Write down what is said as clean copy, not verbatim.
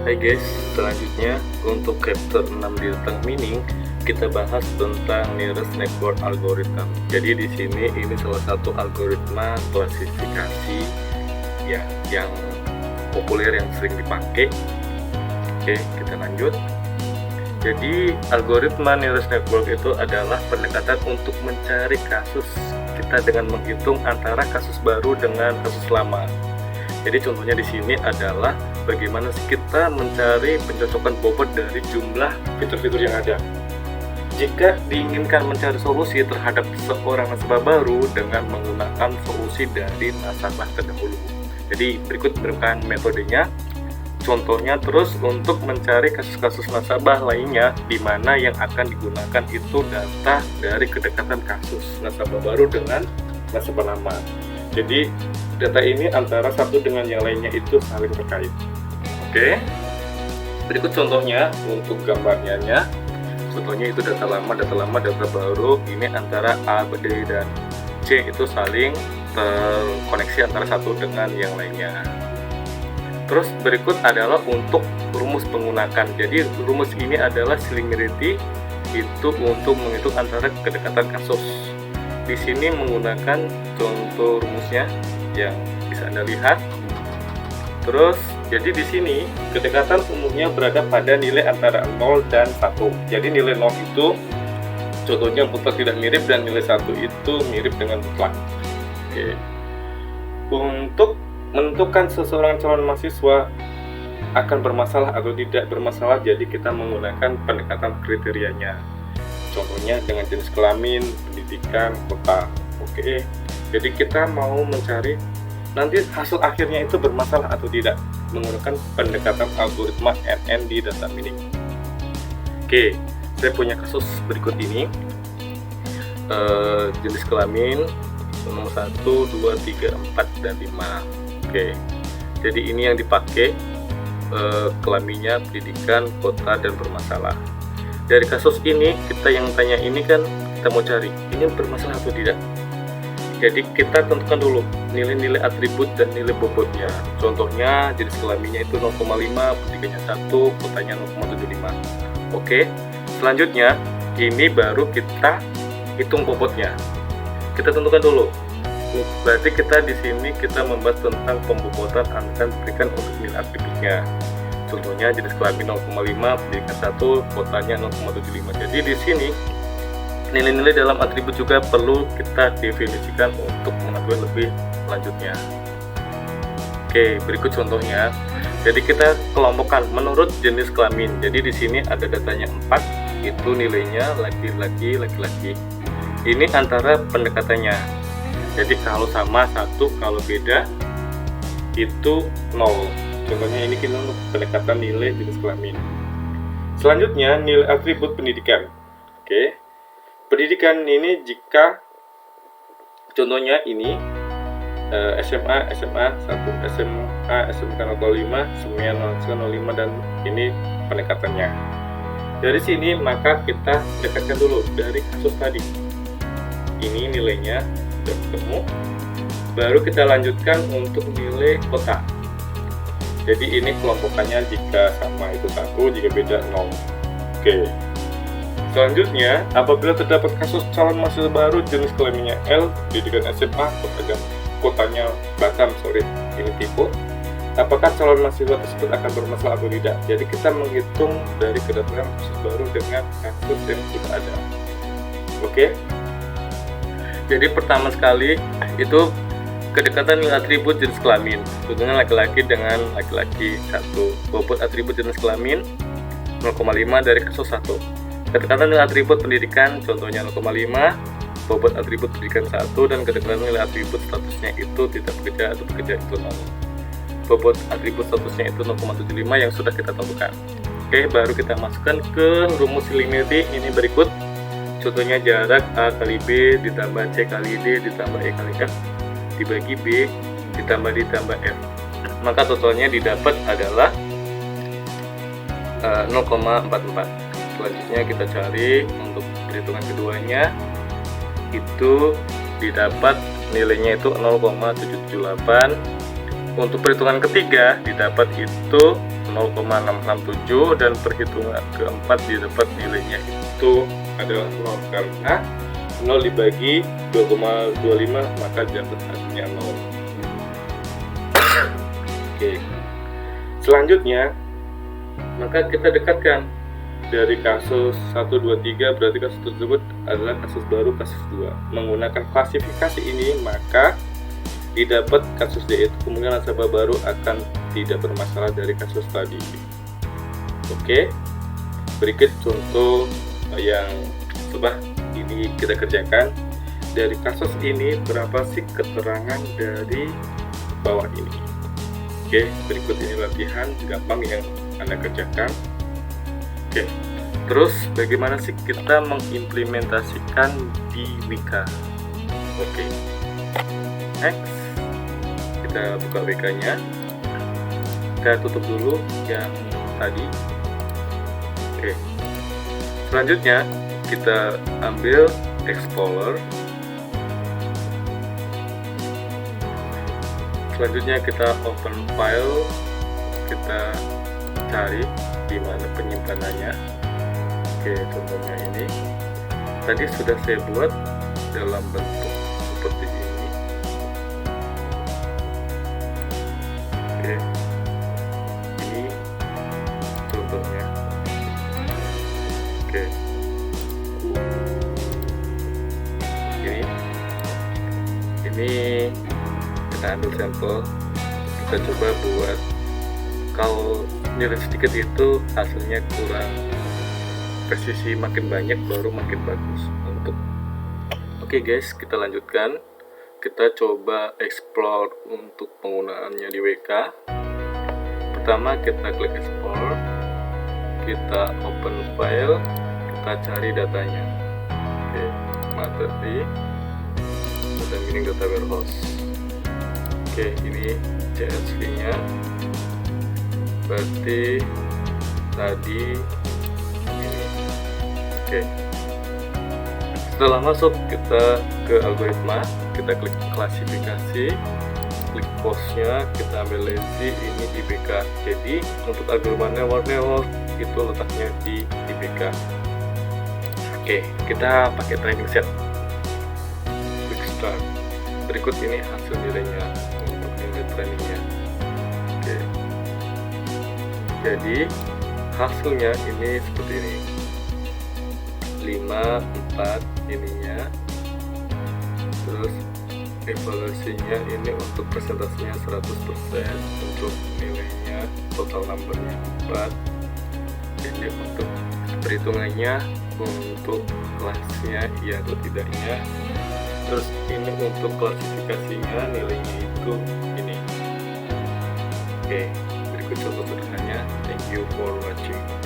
Hai guys, selanjutnya untuk chapter 6 di tentang meaning kita bahas tentang nearest network algorithm. Jadi di sini ini salah satu algoritma klasifikasi ya yang populer yang sering dipakai. Oke, kita lanjut. Jadi algoritma nearest network itu adalah pendekatan untuk mencari kasus kita dengan menghitung antara kasus baru dengan kasus lama. Jadi contohnya di sini adalah bagaimana sih kita mencari pencocokan bobot dari jumlah fitur-fitur yang ada. Jika diinginkan mencari solusi terhadap seorang nasabah baru dengan menggunakan solusi dari nasabah terdahulu. Jadi berikut merupakan metodenya. Contohnya terus untuk mencari kasus-kasus nasabah lainnya di mana yang akan digunakan itu data dari kedekatan kasus nasabah baru dengan nasabah lama. Jadi data ini antara satu dengan yang lainnya itu saling terkait. Oke. Berikut contohnya untuk gambarnya. Contohnya itu data lama, data baru. Ini antara A, B, dan C itu saling terkoneksi antara satu dengan yang lainnya. Terus berikut adalah untuk rumus penggunaan. Jadi rumus ini adalah similarity itu untuk menghitung antara kedekatan kasus. Di sini menggunakan contoh rumusnya yang bisa Anda lihat. Terus jadi di sini kedekatan umumnya berada pada nilai antara 0 dan 1. Jadi nilai 0 itu contohnya mutlak tidak mirip dan nilai 1 itu mirip dengan mutlak. Oke. Untuk menentukan seseorang calon mahasiswa akan bermasalah atau tidak bermasalah, jadi kita menggunakan pendekatan kriterianya. Contohnya dengan jenis kelamin, pendidikan, kota. Oke. Jadi kita mau mencari nanti hasil akhirnya itu bermasalah atau tidak menggunakan pendekatan algoritma NN di data meaning. Oke, saya punya kasus berikut ini. Jenis kelamin nomor 1, 2, 3, 4, dan 5. Oke. Jadi ini yang dipakai kelaminnya, pendidikan, kota, dan bermasalah. Dari kasus ini kita yang tanya ini kan kita mau cari ini bermasalah atau tidak. Jadi kita tentukan dulu nilai-nilai atribut dan nilai bobotnya. Contohnya jenis kelaminnya itu 0,5, pendidikannya 1, kotanya 0,75. Oke. Selanjutnya ini baru kita hitung bobotnya. Kita tentukan dulu. Berarti kita di sini kita membahas tentang pembobotan akan diberikan untuk nilai atributnya. Contohnya jenis kelamin 0,5, pendidikan 1, kotanya 0,75. Jadi di sini nilai-nilai dalam atribut juga perlu kita definisikan untuk mengetahui lebih lanjutnya. Oke, berikut contohnya. Jadi kita kelompokkan menurut jenis kelamin. Jadi di sini ada datanya 4, itu nilainya laki-laki, laki-laki. Ini antara pendekatannya. Jadi kalau sama 1, kalau beda itu 0. Contohnya ini kita untuk pendekatan nilai jenis kelamin. Selanjutnya nilai atribut pendidikan. Oke. Pendidikan ini jika contohnya ini SMA 1, SMA SMK 05, SMK 05, dan ini pendekatannya. Dari sini maka kita dekatkan dulu dari kasus tadi. Ini nilainya sudah ketemu. Baru kita lanjutkan untuk nilai kota. Jadi ini kelompokannya jika sama itu 1, jika beda 0. Oke. Selanjutnya, apabila terdapat kasus calon mahasiswa baru jenis kelaminnya L, pendidikan SMA, kotanya Batam, ini tipe. Apakah calon mahasiswa tersebut akan bermasalah atau tidak? Jadi kita menghitung dari kedatangan kasus baru dengan kasus yang sudah ada. Oke. Jadi pertama sekali itu kedekatan nilai atribut jenis kelamin. Contohnya laki-laki dengan laki-laki 1. Bobot atribut jenis kelamin 0,5 dari kasus 1. Kedekatan nilai atribut pendidikan contohnya 0,5. Bobot atribut pendidikan 1, dan kedekatan nilai atribut statusnya itu tidak bekerja atau bekerja itu 0. Bobot atribut statusnya itu 0,75 yang sudah kita tentukan. Oke, baru kita masukkan ke rumus similarity ini berikut. Contohnya jarak A kali B ditambah C kali D ditambah E kali F dibagi B ditambah D ditambah F. Maka totalnya didapat adalah 0,44. Selanjutnya kita cari untuk perhitungan keduanya, itu didapat nilainya itu 0,778. Untuk perhitungan ketiga didapat itu 0,667 dan perhitungan keempat didapat nilainya itu adalah 0 karena 0 dibagi 2,25 maka dapat hasilnya 0. Oke. Selanjutnya maka kita dekatkan dari kasus 1, 2, 3 berarti kasus tersebut adalah kasus baru kasus 2. Menggunakan klasifikasi ini maka didapat kasus D itu kemungkinan nasabah baru akan tidak bermasalah dari kasus tadi. Oke, berikut contoh yang coba ini kita kerjakan. Dari kasus ini berapa sih keterangan dari bawah ini? Oke, berikut ini latihan gampang yang Anda kerjakan. Oke, terus bagaimana sih kita mengimplementasikan di Wika? Oke, next kita buka WK-nya. Kita tutup dulu yang tadi. Oke. Selanjutnya kita ambil Explorer. Selanjutnya kita open file. Kita cari di mana penyimpanannya. Oke, contohnya ini. Tadi sudah saya buat dalam bentuk seperti ini. Oke. Ini contohnya. Oke. Ini kita ambil sampel, kita coba buat. Kalau nilai sedikit itu hasilnya kurang presisi, makin banyak baru makin bagus untuk. Oke guys, kita lanjutkan. Kita coba explore untuk penggunaannya di WK. Pertama kita klik explore, kita open file, kita cari datanya. Oke, materi, data mining, data warehouse. Oke, ini CSV nya berarti tadi ini. Oke, setelah masuk kita ke algoritma, kita klik klasifikasi, klik postnya, kita ambil lazy, ini IBK. Jadi untuk algoritma network itu letaknya di IBK. Oke, kita pakai training set. Quick start. Berikut ini hasil nilainya untuk nilai trainingnya. Oke, jadi hasilnya ini seperti ini. 5, 4 ininya. Terus evaluasinya ini untuk persentasenya 100%, untuk nilainya total numbernya 4. Ini untuk perhitungannya, untuk kelasnya iya atau tidaknya. Terus ini untuk klasifikasinya, nilainya itu ini. Oke, berikut contoh sederhananya. Thank you for watching.